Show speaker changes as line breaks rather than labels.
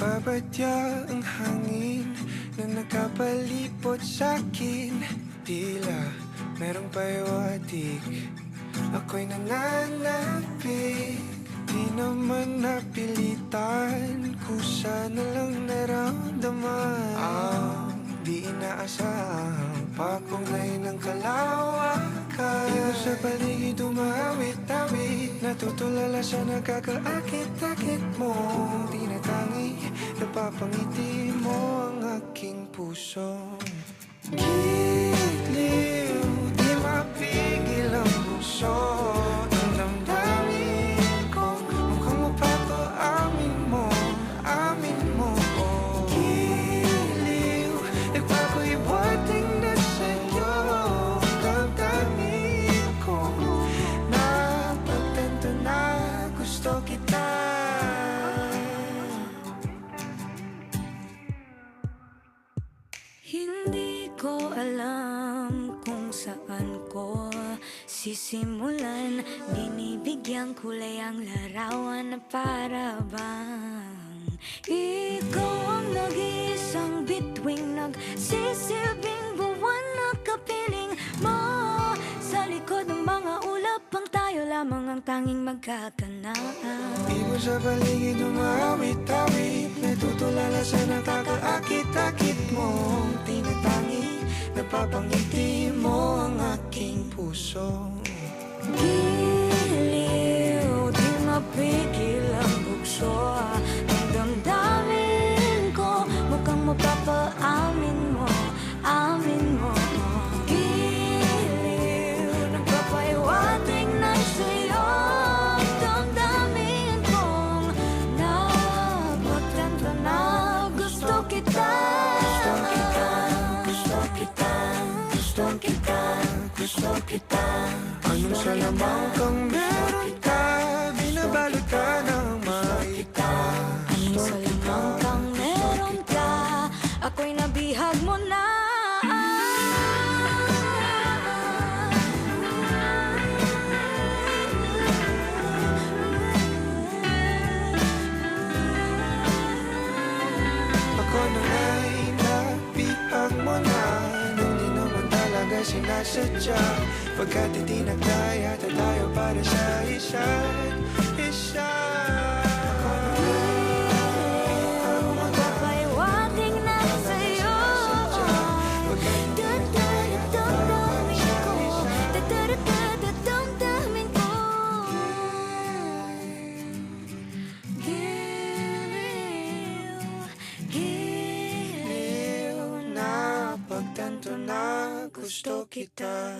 Nagbabadya ang hangin na nakapalipot sa'kin. Tila merong pahiwatig, ako'y nananapig. Di naman napilitan, kusa na lang naramdaman ang di inaasahang papunglay ng kalawakan. Di ko sa paligid umawit-awit, natutulala sa nakakaakit-akit mo. Tinatangi, napapangiti mo ang aking puso. Giliw, di mapigil ang puso. Ang damdamin ko, mukhang mapapaamin mo, amin mo. Giliw, nagpapahiwatig na sa'yo. Ang damdamin ko, napagtanto na gusto kita.
Hindi ko alam kung saan ko sisimulan. Binibigyan kulay ang larawan na para bang ikaw ang nag-iisang bituing, nagsisilbing buwan na kapiling mo. Sa likod ng mga ulap, ang tayo lamang ang tanging magkakanaan.
Di mo sa paligid umawit-awit, natutulala sa nakakaakit-akit mo. Tinatangi, napapangiti mo ang aking puso.
Giliw, di mapigil ang bugso. Ang damdamin ko, mukhang mapapaamin mo, amin mo. Giliw, nagpapahiwatig na sa'yo. Ang damdamin kong napagtanto na gusto kita. Gusto kita, gusto kita, gusto kita.
Anong salamang kang meron ka, binabalot ka ng maita.
Anong salamang kang meron ka, ako'y nabihag mo na.
Ako na nga'y napihag mo na, nung di naman talaga sinasadya. Pagkat itinagdaya tayo para sa isa't isa.
Magpapahiwatig na sa'yo. Damdamin ko, Giliw, giliw.
Napagtanto na gusto kita.